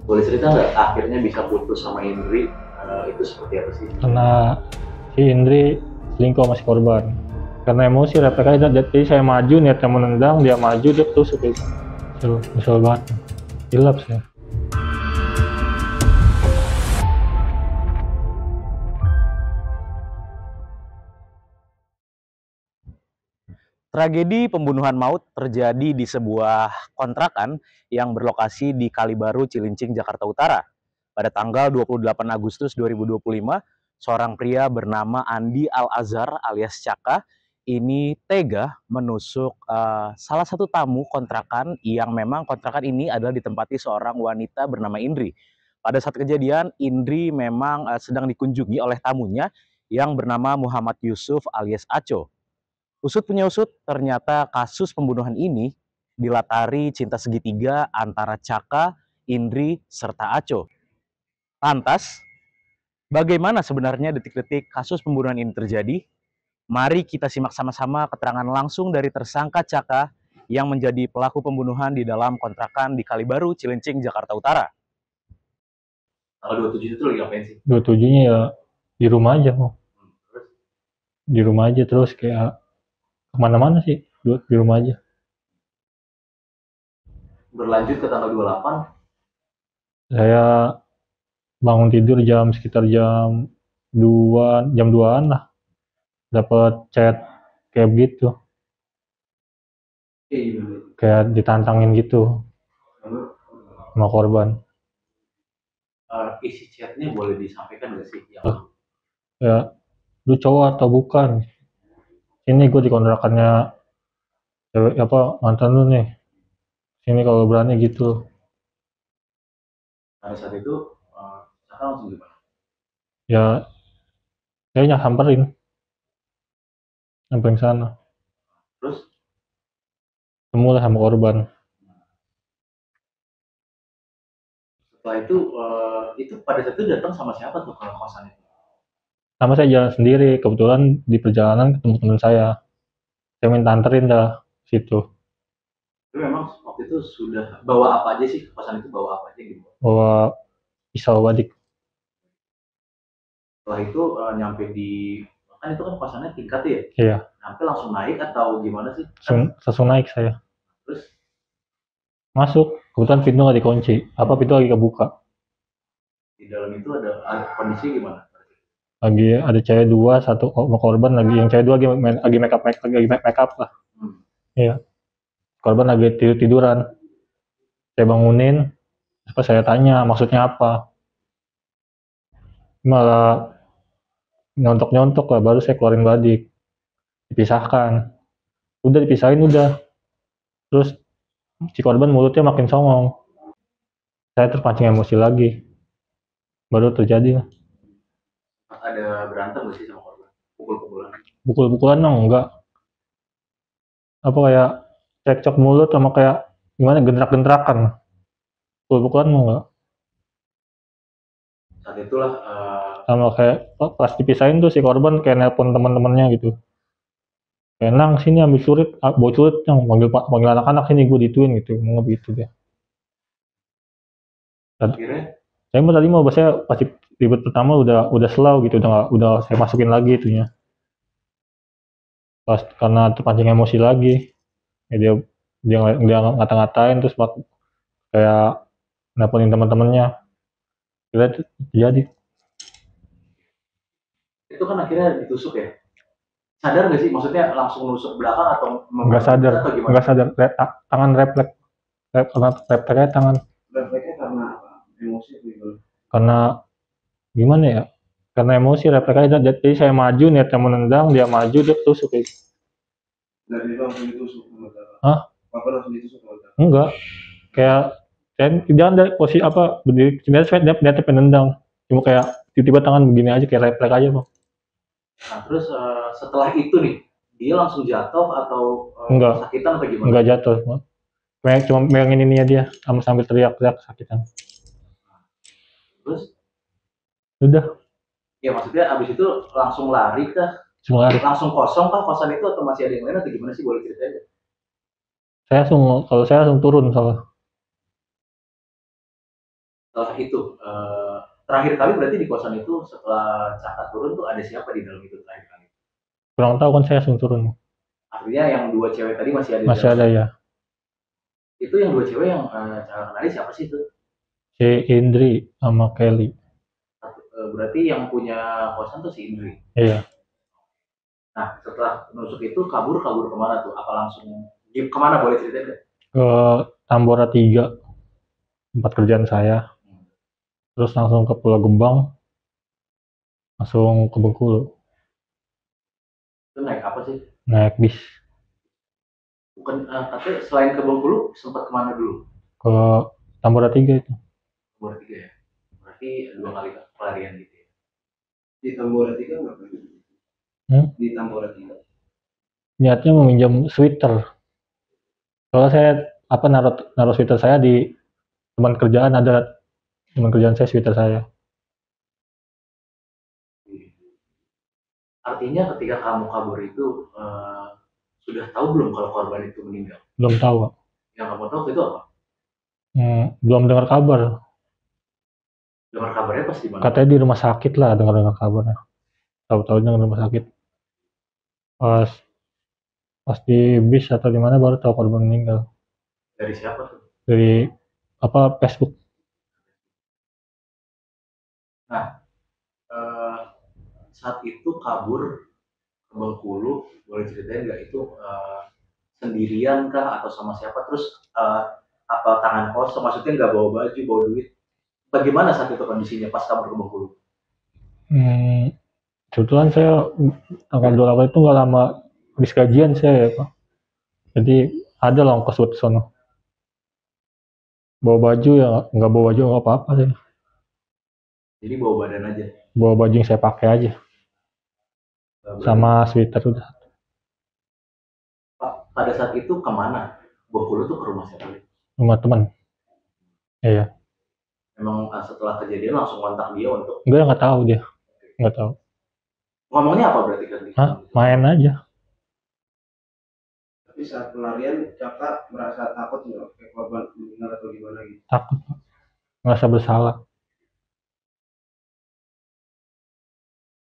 Boleh cerita nggak akhirnya bisa putus sama Indri, itu seperti apa sih? Karena si Indri selingkuh sama si korban. Karena emosi refleks aja, jadi saya maju niatnya menendang, dia maju dia tusuk gitu. Kesel banget, hilap saya. Tragedi pembunuhan maut terjadi di sebuah kontrakan yang berlokasi di Kalibaru, Cilincing, Jakarta Utara. Pada tanggal 28 Agustus 2025, seorang pria bernama Andi Al-Azhar alias Caka ini tega menusuk salah satu tamu kontrakan yang memang kontrakan ini adalah ditempati seorang wanita bernama Indri. Pada saat kejadian, Indri memang sedang dikunjungi oleh tamunya yang bernama Muhammad Yusuf alias Aco. Usut punya usut, ternyata kasus pembunuhan ini dilatari cinta segitiga antara Caka, Indri, serta Aco. Lantas, bagaimana sebenarnya detik-detik kasus pembunuhan ini terjadi? Mari kita simak sama-sama keterangan langsung dari tersangka Caka yang menjadi pelaku pembunuhan di dalam kontrakan di Kalibaru, Cilincing, Jakarta Utara. Tanggal 27 itu lagi ngapain sih? 27-nya ya di rumah aja mau. Terus Di rumah aja terus kayak kemana-mana sih, di rumah aja. berlanjut ke tanggal 28. Saya bangun tidur sekitar jam 2-an lah. Dapat chat kayak begitu, kayak ditantangin gitu sama korban. Isi chatnya boleh disampaikan nggak sih? Ya, lu cowok atau bukan? Ini gue di kontrakannya cewek apa mantan lu nih. Ini kalau berani gitu. Pada saat itu Kakak langsung gimana? Ya, kayaknya samperin sana. Terus Ketemu lah sama korban. setelah itu pada saat itu datang sama siapa tuh ke kosan itu? Sama saya jalan sendiri. Kebetulan di perjalanan ketemu teman saya. Saya minta anterin dah situ. Tapi memang waktu itu sudah bawa apa aja sih, ke kosan itu bawa apa aja gitu? Bawa pisau badik. Setelah itu nyampe di, kan itu kan kosannya tingkat ya? Iya, Nyampe langsung naik atau gimana sih? langsung naik saya. Terus Masuk. Kebetulan pintu nggak dikunci. Apa pintu lagi kebuka. di dalam itu ada kondisi gimana? Lagi ada cewek dua, satu sama korban lagi. Yang cewek dua lagi make up lah. Iya. Korban lagi tiduran. Saya bangunin. Pas saya tanya maksudnya apa. Malah nyontok-nyontok lah. Baru saya keluarin badik. Dipisahkan. Udah dipisahin udah. Terus si korban mulutnya makin songong. Saya terpancing emosi lagi. Baru terjadi lah. Ada berantem nggak sih sama korban? Pukul-pukulan? Pukul-pukulan dong enggak. Apa kayak cekcok mulut sama kayak gimana gentrak-gentrakan. Pukul-pukulan enggak. Saat itulah Sama kayak pas dipisahin tuh si korban kayak nelpon teman-temannya gitu. Kayak nang sini ambil surit, bawa surit yang panggil anak-anak sini gue dituin gitu, mau begitu deh. akhirnya Saya mau tadi mau bahasnya pasti ribet pertama udah slow gitu, udah saya masukin lagi itunya. Pas karena terpancing emosi lagi, ya dia ngata-ngatain terus kayak nelponin teman-temannya. Kira itu jadi itu kan akhirnya ditusuk ya. Sadar nggak sih? Maksudnya langsung nusuk belakang atau nggak sadar, atau gimana? nggak sadar, tangan refleks, karena refleksnya tangan. Refleksnya karena apa? Emosi gitu. Karena gimana ya? Karena emosi refleks aja. Jadi saya maju niatnya menendang, dia maju dia tusuk gitu. Dan itu langsung ditusuk? Hah? Apa langsung ditusuk? Enggak. Kayak jangan dari posisi apa berdiri sebenarnya dia penendang. Cuma kayak tiba-tiba tangan begini aja kayak refleks aja bang. Nah terus setelah itu nih dia langsung jatuh atau Enggak. sakitan atau gimana? Enggak jatuh. Cuma megangin ininya dia sambil teriak-teriak sakitan. Terus Udah. ya maksudnya abis itu langsung lari kah? Langsung kosong kah kosan itu atau masih ada yang lain atau gimana sih, boleh ceritain? Kalau saya langsung turun soalnya. Setelah itu terakhir kali berarti di kosan itu setelah Caka turun tuh ada siapa di dalam itu terakhir kali? Kurang tahu kan saya langsung turun. Artinya yang 2 cewek tadi masih ada di Masih dalam. ada ya. Itu yang 2 cewek yang Caka kenali siapa sih itu? Si Indri sama Kelly. Berarti yang punya kosan tuh si Indri. Iya. Nah, setelah nusuk itu kabur kemana tuh? Apa langsung kemana, boleh ceritain nggak? Ke Tambora 3, tempat kerjaan saya. Terus langsung ke Pulau Gebang, langsung ke Bengkulu. Itu naik apa sih? Naik bis Bukan katanya selain ke Bengkulu sempat kemana dulu? ke Tambora 3 itu. Tambora 3 ya. Berarti 2 kali pelarian gitu ya. Di Tambora 3 berapa? Di Tambora 3. Niatnya meminjam sweater. Soalnya saya naruh sweater saya di teman kerjaan, ada teman kerjaan saya sweater saya. Artinya ketika kamu kabur itu sudah tahu belum kalau korban itu meninggal? Belum tahu, Pak. Yang kamu tahu itu apa? Belum dengar kabar. Dengar kabarnya pas di mana? Katanya di rumah sakit lah, dengar kabarnya. Tahu-tahu di rumah sakit. Pas di bis atau di mana baru tahu korban meninggal. Dari siapa tuh? Dari Facebook. Nah, saat itu kabur ke Bengkulu, boleh ceritain nggak itu sendirian kah atau sama siapa? Terus apa tangan kosong? Maksudnya nggak bawa baju, bawa duit? Bagaimana saat itu kondisinya pas kabur ke Bengkulu? Kebetulan saya tanggal 28 itu nggak lama habis gajian saya ya, Pak. Jadi ada lah ongkos buat sono. Bawa baju ya nggak bawa baju nggak apa-apa sih. Jadi bawa badan aja. Bawa baju yang saya pakai aja. Sama sweater udah. Pak, pada saat itu kemana? Bengkulu tuh ke rumah siapa? Rumah teman. Iya. Emang setelah kejadian langsung kontak dia untuk? Nggak tahu dia. Nggak tahu. Ngomongnya apa berarti kan? Main aja. Tapi saat pelarian Caka merasa takut nggak kayak korban meninggal atau gimana gitu? Takut. Ngerasa bersalah.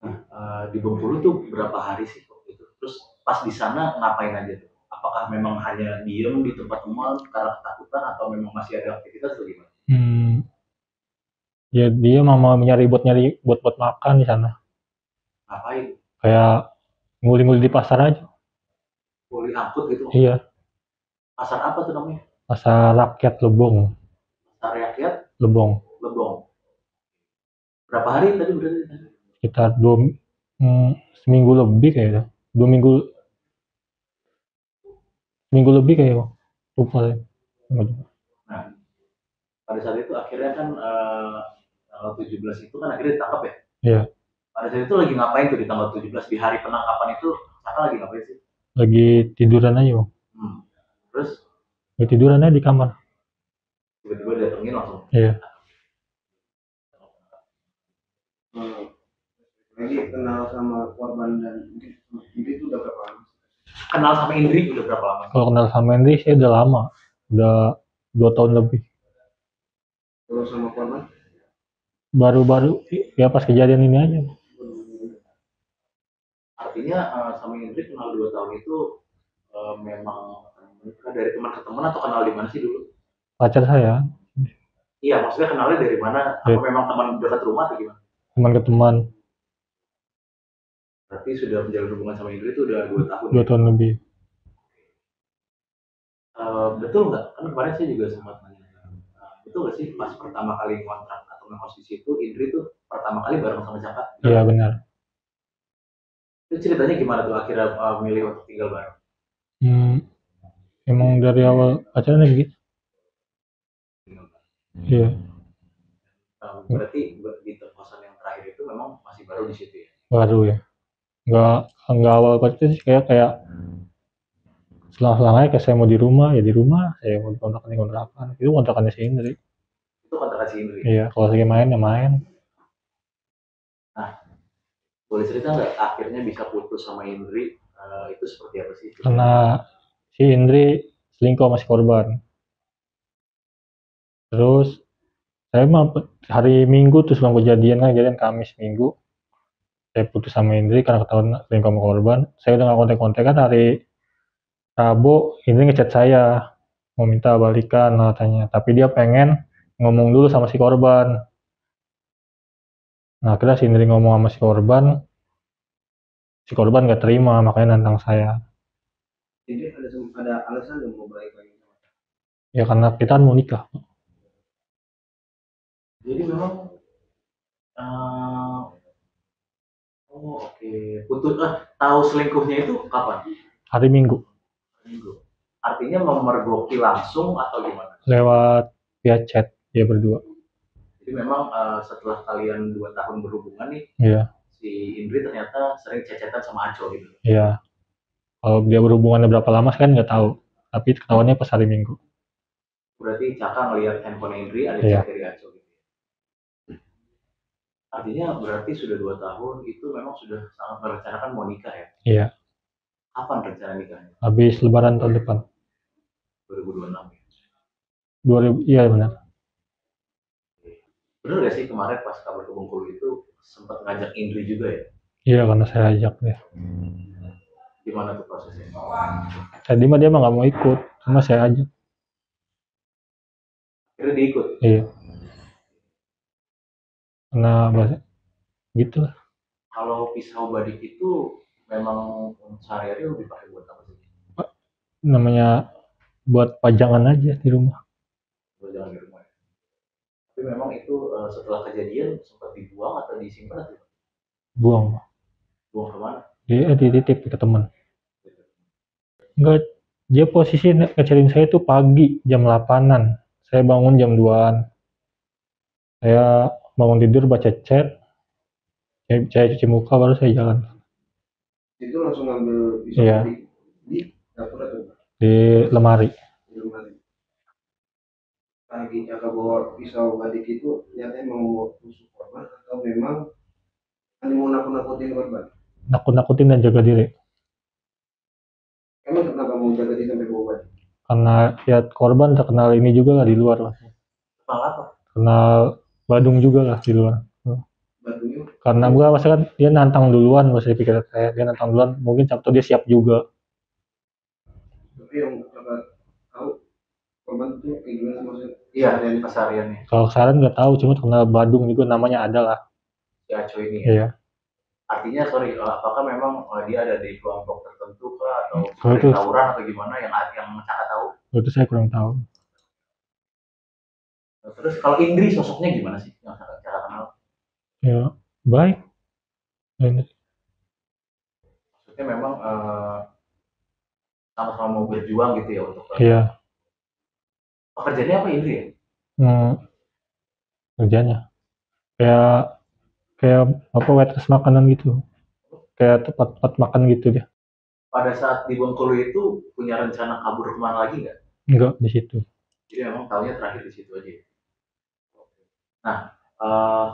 Nah, di Bengkulu tuh berapa hari sih waktu itu? Terus pas di sana ngapain aja tuh? Apakah memang hanya diem di tempat teman karena ketakutan atau memang masih ada aktivitas atau gimana? Ya dia mau nyari buat makan di sana. Ngapain? Kayak nguli-nguli di pasar aja. Nguli angkut gitu? Iya. Pasar apa tuh namanya? Pasar rakyat Lebong. Pasar rakyat? Lebong. Lebong. Berapa hari tadi berarti? Sekitar seminggu lebih kayaknya. 2 minggu. Minggu lebih kayaknya. Lupa ya. Nah, pada saat itu akhirnya kan tanggal 17 itu kan akhirnya ditangkap ya? Iya. Pada saat itu lagi ngapain tuh di tanggal 17 di hari penangkapan itu? Kakak lagi ngapain sih? Lagi tiduran aja, Bang. Terus? Lagi tiduran aja di kamar. Tiba-tiba datengin langsung? Iya. Lagi kenal sama korban dan Indri itu udah berapa lama? Kenal sama Indri udah berapa lama? Kalau kenal sama Indri saya udah lama. Udah 2 tahun lebih. Kalau sama korban? Baru-baru ya pas kejadian ini aja. Artinya sama Indri kenal 2 tahun itu memang dari teman ke teman atau kenal di mana sih dulu? Pacar saya. Iya, maksudnya kenalnya dari mana? Apa memang teman dekat rumah atau gimana? Teman ke teman. Berarti sudah menjalin hubungan sama Indri itu udah 2 tahun? 2 tahun lebih. Betul nggak? Kan kemarin saya juga sempat nanya. Betul nggak sih pas pertama kali kontrak atau ngekos di situ, Indri tuh pertama kali bareng sama Caka? Iya benar. Itu ceritanya gimana tuh akhirnya milih untuk tinggal bareng? Emang dari awal pacaran gitu. Iya. Berarti di kosan yang terakhir itu memang masih baru di situ ya? Baru ya. Nggak awal pacaran sih kayak selang-selang aja kayak saya mau di rumah ya di rumah, saya mau kontrakan itu kontrakannya si Indri. Itu kontrakan si Indri? Iya, kalau lagi main ya main. Nah, boleh cerita nggak akhirnya bisa putus sama Indri itu seperti apa sih? Karena si Indri selingkuh sama si korban. Terus Saya mah hari Minggu tuh sebelum kejadian Kamis Minggu. Saya putus sama Indri karena ketahuan selingkuh sama korban. Saya udah nggak kontak-kontakan. Hari Rabu Indri ngechat saya mau minta balikan katanya. Tapi dia pengen ngomong dulu sama si korban. Nah akhirnya si Indri ngomong sama si korban nggak terima makanya nantang saya. Jadi ada alasan yang mau balik lagi? Ya karena kita kan mau nikah. Jadi memang uh, oh oke. Putus tahu selingkuhnya itu kapan? Hari Minggu. Minggu. Artinya memergoki langsung atau gimana? Lewat via chat dia berdua. Jadi memang setelah kalian 2 tahun berhubungan nih, Iya. si Indri ternyata sering cecetan sama Aco gitu. Iya. Kalau dia berhubungannya berapa lama kan nggak tahu. Tapi ketahuannya pas hari Minggu. Berarti Caka ngelihat handphone Indri ada Iya. chat dari Aco gitu. Artinya berarti sudah 2 tahun itu memang sudah sangat merencanakan mau nikah ya? Iya. Kapan rencana nikahnya? Habis Lebaran tahun depan. 2026 ya? 2000, iya benar. Bener gak sih kemarin pas kabar ke Bengkulu itu sempat ngajak Indri juga ya? Iya karena saya ajak dia. Gimana tuh prosesnya? Tadi mah dia mah nggak mau ikut, cuma saya ajak. Akhirnya dia ikut? Iya. Karena bahasa gitu lah. Kalau pisau badik itu memang sehari-hari lebih pakai buat apa sih? Namanya buat pajangan aja di rumah. Buat jangan di rumah ya? Tapi memang itu setelah kejadian sempat dibuang atau disimpan atau Buang. buang kemana? Dia dititip ke teman. Enggak, dia posisi ngecariin saya tuh pagi jam 8-an. Saya bangun jam 2-an. Saya bangun tidur baca chat. Saya cuci muka baru saya jalan. Itu langsung ngambil pisau Iya. di dapur atau Di lemari. di rumah? Pagi Caka bawa pisau badik itu nyatanya mau tusuk korban atau memang hanya mau nakut-nakutin korban? Nakut-nakutin dan jaga diri. Emang kenapa mau jaga diri sampai bawa badik? Karena ya korban terkenal ini juga lah di luar lah. Kenal apa? Kenal Badung juga lah di luar. Batunya Karena gua masa kan dia nantang duluan, masa dipikir saya dia nantang duluan, mungkin Sabtu dia siap juga. tapi yang Caka tahu korban itu kayak gimana maksudnya? Iya, kesehariannya. Kalau sekarang nggak tahu, cuma kenal Badung juga namanya ada lah. Si Aco ini ya? Iya. Artinya sorry, apakah memang dia ada di kelompok tertentu kah atau Kalau itu, seperti tawuran atau gimana yang Caka tahu? itu saya kurang tahu. Nah, terus kalau Indri sosoknya gimana sih yang Caka kenal? Ya, baik. Ini Maksudnya memang sama-sama mau berjuang gitu ya untuk iya. pekerjaannya apa Indri ya? Kerjanya kayak apa waitress makanan gitu. Kayak tempat makan gitu dia. Pada saat di Bengkulu itu punya rencana kabur kemana lagi nggak? Enggak di situ. Jadi memang tahunya terakhir di situ aja. Nah, eh,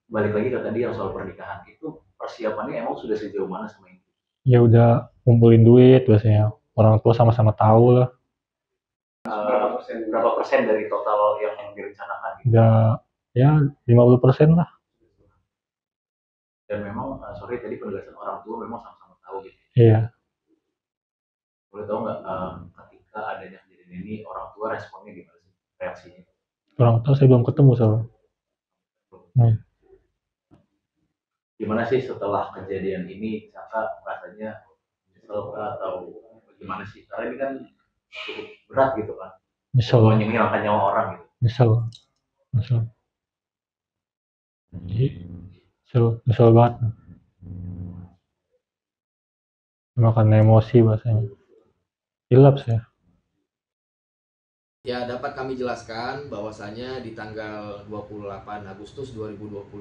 balik lagi ke tadi yang soal pernikahan itu persiapannya emang sudah sejauh mana sama ini? Ya udah ngumpulin duit biasanya. Orang tua sama-sama tahu lah. Berapa persen Dari total yang direncanakan? Gitu? Udah ya 50% lah. Dan memang sorry tadi penegasan orang tua memang sama-sama tahu gitu. Iya. Boleh tahu nggak ketika adanya kejadian ini orang tua responnya gimana sih, reaksinya? Orang tua saya belum ketemu soalnya. Gimana sih setelah kejadian ini Caka rasanya nyesel atau gimana sih? Karena ini kan cukup berat gitu kan. Nyesel. Menghilangkan nyawa orang gitu. Nyesel. Nyesel banget. Makan emosi bahasanya. Hilap saya. Ya, dapat kami jelaskan bahwasanya di tanggal 28 Agustus 2025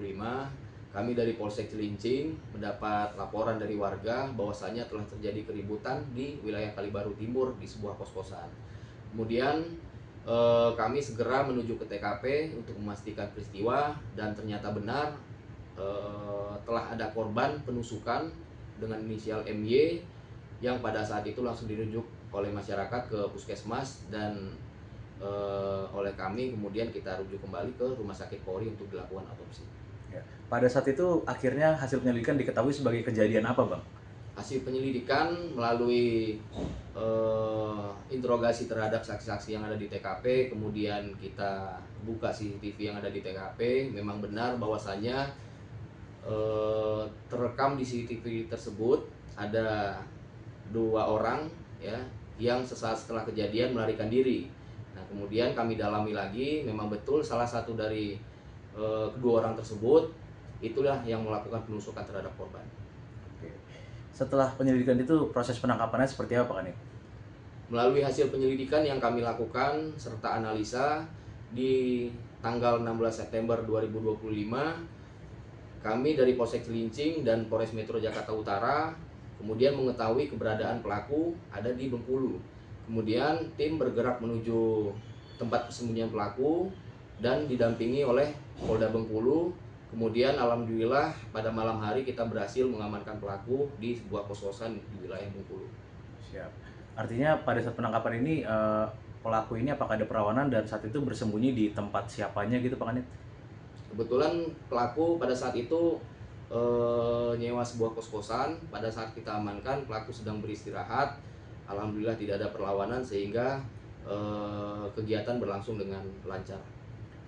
kami dari Polsek Cilincing mendapat laporan dari warga bahwasanya telah terjadi keributan di wilayah Kalibaru Timur di sebuah kos-kosan. Kemudian kami segera menuju ke TKP untuk memastikan peristiwa dan ternyata benar telah ada korban penusukan dengan inisial MY yang pada saat itu langsung dirujuk oleh masyarakat ke puskesmas dan oleh kami, kemudian kita rujuk kembali ke Rumah Sakit Polri untuk dilakukan otopsi. Ya. Pada saat itu akhirnya hasil penyelidikan diketahui sebagai kejadian apa, Bang? Hasil penyelidikan melalui interogasi terhadap saksi-saksi yang ada di TKP, kemudian kita buka CCTV yang ada di TKP, memang benar bahwasannya terekam di CCTV tersebut ada 2 orang ya yang sesaat setelah kejadian melarikan diri. Nah, kemudian kami dalami lagi, memang betul salah satu dari kedua orang tersebut itulah yang melakukan penusukan terhadap korban. Oke. Setelah penyelidikan itu proses penangkapannya seperti apa, Kanit? Melalui hasil penyelidikan yang kami lakukan serta analisa di tanggal 16 September 2025, kami dari Polsek Cilincing dan Polres Metro Jakarta Utara kemudian mengetahui keberadaan pelaku ada di Bengkulu. Kemudian tim bergerak menuju tempat persembunyian pelaku dan didampingi oleh Polda Bengkulu. Kemudian alhamdulillah pada malam hari kita berhasil mengamankan pelaku di sebuah kos-kosan di wilayah Bengkulu. Siap. Artinya pada saat penangkapan ini pelaku ini apakah ada perawanan dan saat itu bersembunyi di tempat siapanya gitu, Pak Kanit? Kebetulan pelaku pada saat itu nyewa sebuah kos-kosan. Pada saat kita amankan, pelaku sedang beristirahat. Alhamdulillah tidak ada perlawanan sehingga kegiatan berlangsung dengan lancar.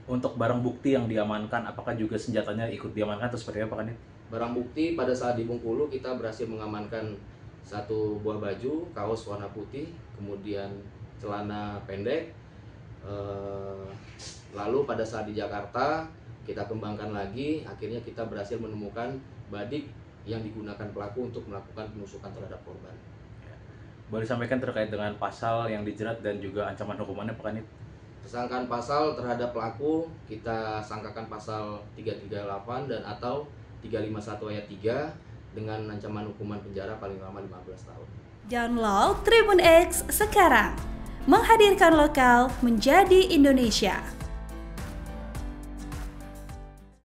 Untuk barang bukti yang diamankan, apakah juga senjatanya ikut diamankan atau seperti apa, Kanit? Barang bukti pada saat di Bengkulu kita berhasil mengamankan 1 buah baju, kaos warna putih, kemudian celana pendek. Lalu pada saat di Jakarta kita kembangkan lagi, akhirnya kita berhasil menemukan badik yang digunakan pelaku untuk melakukan penusukan terhadap korban. Boleh disampaikan terkait dengan pasal yang dijerat dan juga ancaman hukumannya, Pak Kanit? Tersangkaan pasal terhadap pelaku kita sangkakan pasal 338 dan atau 351 ayat 3 dengan ancaman hukuman penjara paling lama 15 tahun. Download Tribun X sekarang, menghadirkan lokal menjadi Indonesia.